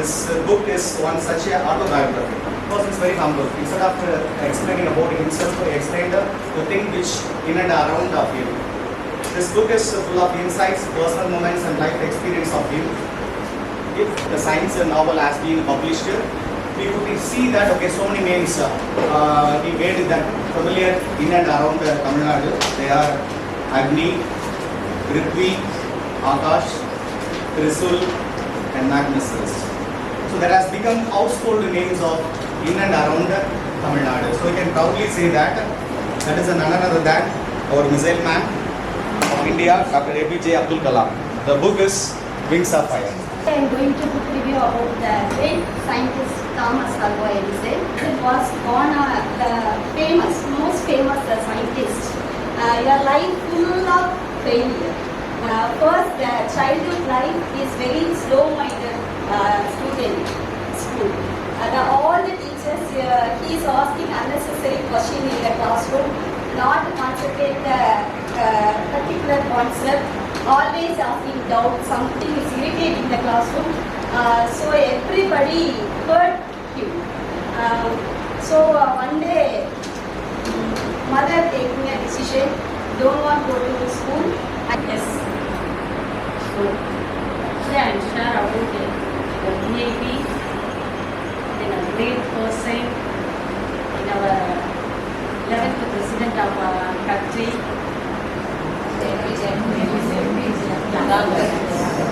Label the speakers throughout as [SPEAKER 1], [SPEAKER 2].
[SPEAKER 1] This book is one such a autobiography. The person is very humble. Instead of explaining about himself, he explained the thing which in and around of him. This book is full of insights, personal moments and life experience of him. If the science novel has been published, we could see that okay, so many names he made that familiar in and around Tamil Nadu. They are Agni, Prithvi, Akash, Trisul and Magnus. So that has become household names of in and around Tamil Nadu. So we can proudly say that that is none other than our missile man of India, Dr. APJ Abdul Kalam. The book is Wings of Fire.
[SPEAKER 2] I am going to book review about the great scientist Thomas Alva Edison. It was one of the most famous scientist. Your life full of failure. First, childhood life is very slow-minded student school. All the teachers, he is asking unnecessary question in the classroom, not concentrate the particular concept, always asking doubt, something is irritating the classroom. So everybody heard him. One day, mother taking a decision, don't want to go to school. Yes.
[SPEAKER 3] So, today I am share about the VIP, then a great person in our 11th president of our country.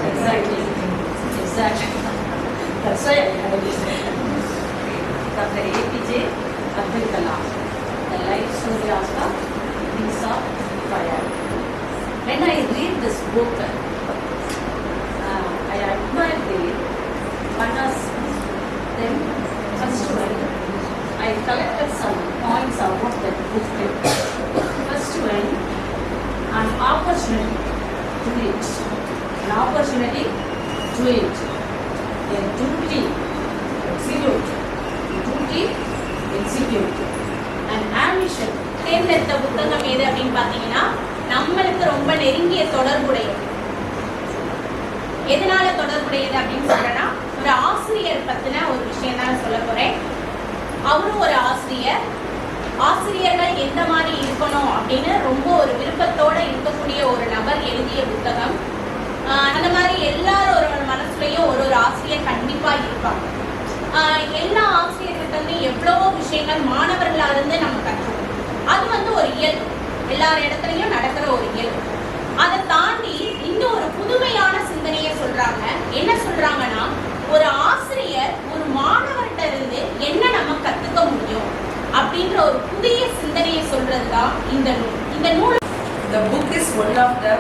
[SPEAKER 3] Exactly. That's why I had a vision. Dr. APJ Abdul Kalam, the life story of the Wings of Fire. When I read this book, I admire the partners. Then, first one, I collected some points about that book. First one, an opportunity to it. An opportunity to it. A duty, execute. Duty, execute. An ambition.
[SPEAKER 4] தேர்ந்தெடுத்த புத்தகம் எது அப்படின்னு பார்த்தீங்கன்னா நம்மளுக்கு ரொம்ப நெருங்கிய தொடர்புடையது. எதனால தொடர்புடையது அப்படின்னு சொல்றேன்னா, ஒரு ஆசிரியர் பத்தின ஒரு விஷயம் தான் சொல்ல போறேன். அவரும் ஒரு ஆசிரியர். ஆசிரியர்கள் எந்த மாதிரி இருக்கணும் அப்படின்னு ரொம்ப ஒரு விருப்பத்தோட இருக்கக்கூடிய ஒரு நபர் எழுதிய புத்தகம். அந்த மாதிரி எல்லாரும் ஒரு மனசுலையும் ஒரு ஆசிரியர் கண்டிப்பா இருப்பாங்க. எல்லா ஆசிரியர்கிட்ட எவ்வளவோ விஷயங்கள் மாணவர்களா இருந்து நம்ம கற்றுக்கணும். அது ஒரு இயல்பு, எல்லார் இடத்துலையும் நடக்கிற ஒரு இயல்பு. அதை தாண்டி இன்னும் ஒரு புதுமையான சிந்தனையை சொல்றாங்க. என்ன சொல்றாங்கன்னா, ஒரு ஆசிரியர் ஒரு மாணவர்கிட்ட இருந்து என்ன நம்ம கத்துக்க முடியும் அப்படின்ற ஒரு புதிய சிந்தனையை சொல்றதுதான் இந்த நூல்.
[SPEAKER 5] The book is one of the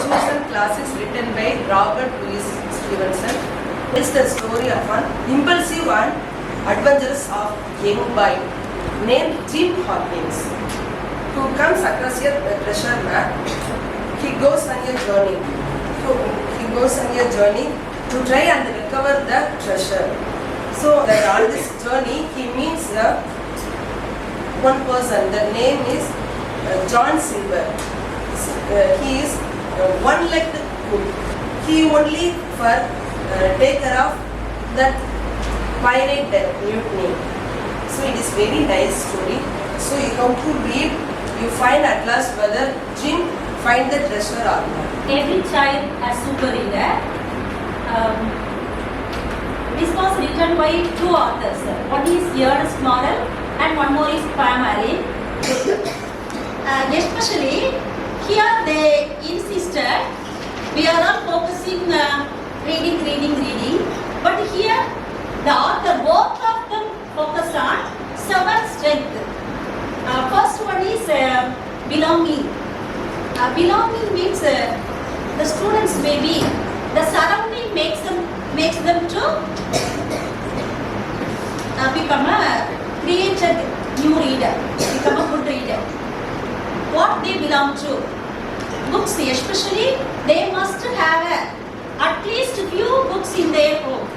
[SPEAKER 5] chosen classics written by Robert Louis Stevenson. It's the story of an impulsive and adventurous of young boy named Jim Hawkins, who comes across a treasure map. He goes on a journey to try and recover the treasure. So that on this journey he meets one person. The name is John Silver. He is one-legged cook. He only for take care of that pirate mutiny. So it is very nice story. So you come to read, you find at last whether Jim find the treasure or not.
[SPEAKER 3] Every child has superhero. This was written by two authors. One is Ernest Marrel and one more is Pam Alley. Especially here they insisted we are not focusing reading, but here the author, both of them focus on 7 strengths. First one is belonging. Belonging means the students maybe the surrounding makes them to become a created new reader, become a good reader. What they belong to? Books, especially they must have at least few books in their home.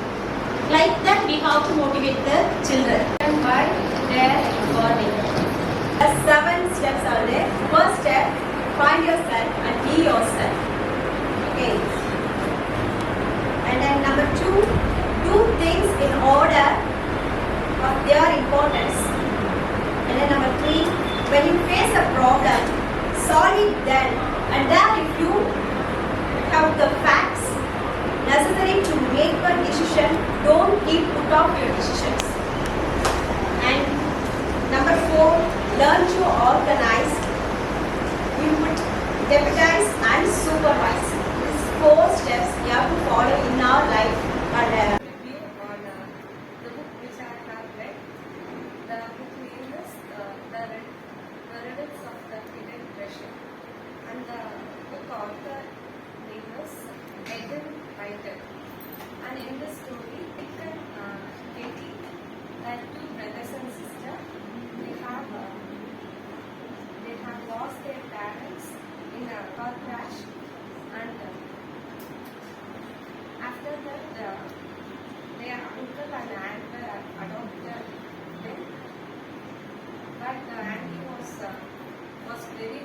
[SPEAKER 3] Like that we have to motivate the children.
[SPEAKER 2] By their body. The 7 steps are there. First step, find yourself and be yourself. Okay. And then number 2, do
[SPEAKER 4] understands and supervise. These 4 steps we have to follow in our life. And
[SPEAKER 6] review on the book which I have read. The book name is The Riddles of the Hidden Treasure, and the book author name is Eden White. And in this story, Dick and Katie, that 2 brothers and sisters, they have lost their parents in a car crash, and after that, their uncle and aunt were adopted them. But the auntie was very